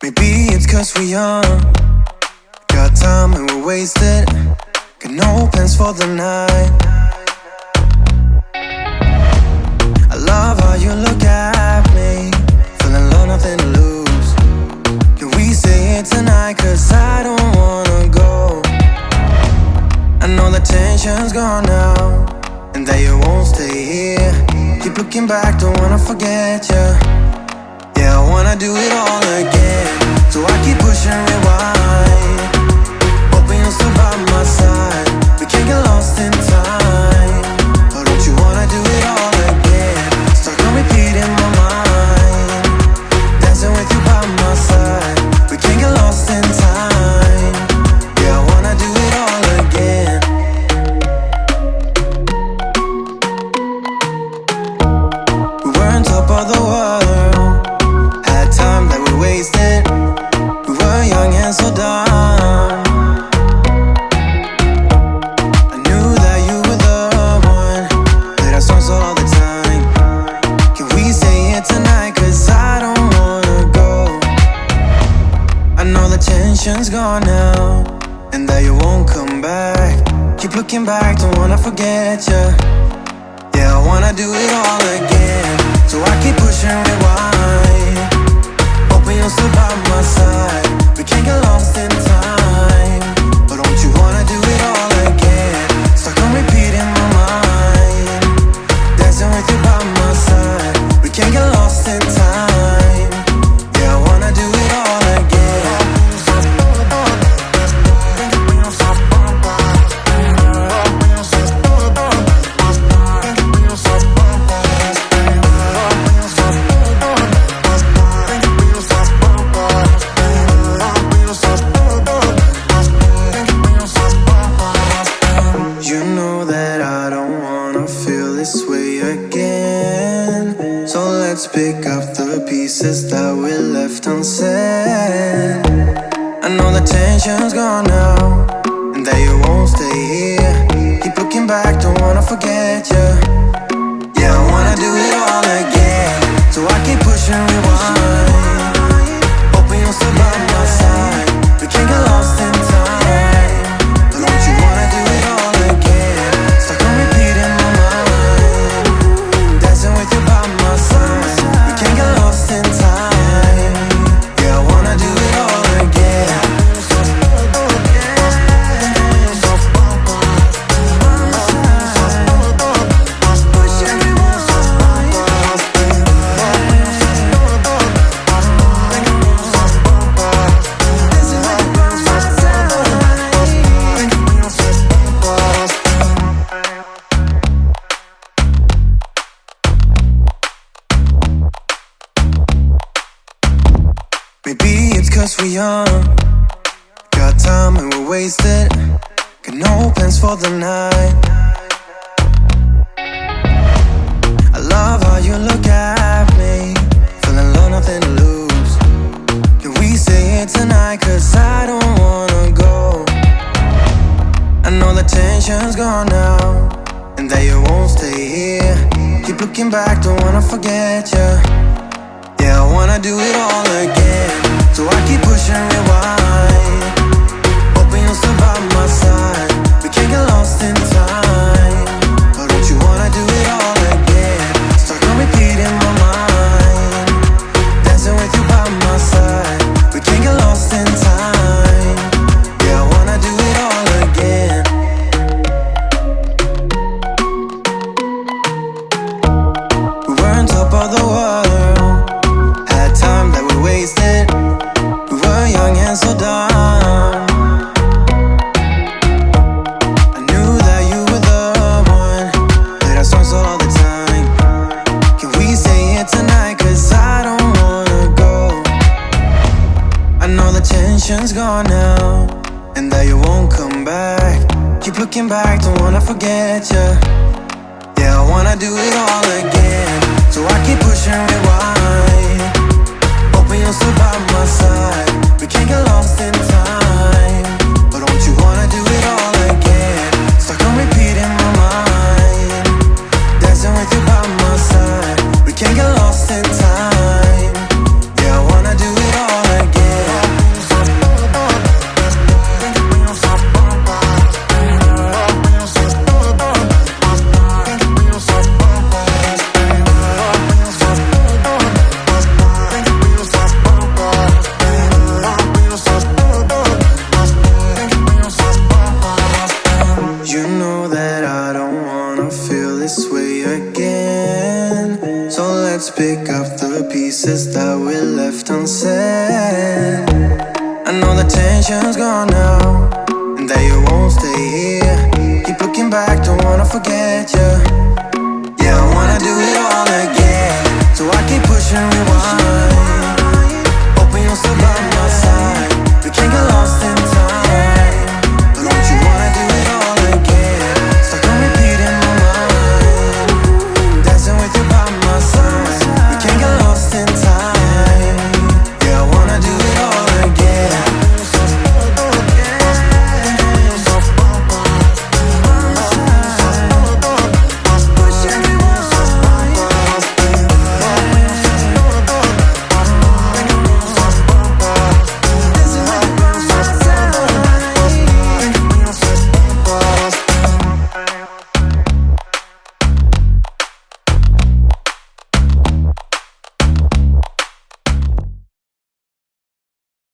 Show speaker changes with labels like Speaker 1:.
Speaker 1: Maybe it's cause we're young, got time and we're wasted, got no plans for the night. I love how you look at me, feeling low, nothing to lose. Can we say it tonight, cause I don't wanna go. I know the tension's gone now, and that you won't stay here. Keep looking back, don't wanna forget you. Yeah, I wanna do it all again, so I keep pushing rewind, hoping you'll still by my side. We can't get lost in time. Oh, don't you wanna do it all again? Stuck on repeat in my mind, dancing with you by my side. We can't get lost in time. Yeah, I wanna do it all again. We were on top of the world, time that we wasted. We were young and so dumb. I knew that you were the one, played our songs all the time. Can we say it tonight, cause I don't wanna go. I know the tension's gone now, and that you won't come back. Keep looking back, don't wanna forget you. Yeah, I wanna do it all again, so I keep pushing rewind, hoping you'll still by my side. We can't get lost in time. But don't you wanna do it all again? Stuck on repeat in my mind, dancing with you by my side. We can't get lost in time. Yeah, I wanna do it all again. You know that I don't wanna feel this way again, so let's pick up the pieces that we left unsaid. I know the tension's gone now, and that you won't stay here. Keep looking back, don't wanna forget you. Yeah, I wanna do it all again, so I keep pushing rewind, hoping you'll still by my side. We can't get lost in time. But don't you wanna do it all again? Stuck on repeat in my mind, dancing with you by my side. We can't get lost in time. Yeah, I wanna do it all again. Maybe it's cause we're young, got time and we're wasted, got no plans for the night. I love how you look at me, feeling low, nothing to lose. Can we say it tonight, cause I don't wanna go. I know the tension's gone now, and that you won't stay here. Keep looking back, don't wanna forget you. Yeah, I wanna do it all again, so I keep pushing rewind, hoping you'll still by my side. We can't get lost in time. But don't you wanna do it all again? Stuck on repeat in my mind, dancing with you by my side. We can't get lost in time. Yeah, I wanna do it all again. We were on top of the world, time that we wasted. We were young and so dumb. I knew that you were the one, played our songs all the time. Can we say it tonight, cause I don't wanna go. I know the tension's gone now, and that you won't come back. Keep looking back, don't wanna forget you. Yeah, I wanna do it all again, so I keep pushing rewind, hoping you'll still by my side. We can't get lost in time. But don't you wanna do it all again? Stuck on repeat in my mind, dancing with you by my side. We can't get lost in time. Yeah, I wanna do it all again. said. I know the tension's gone now, and that you won't stay here. Keep looking back, don't wanna forget you. Yeah, I wanna do it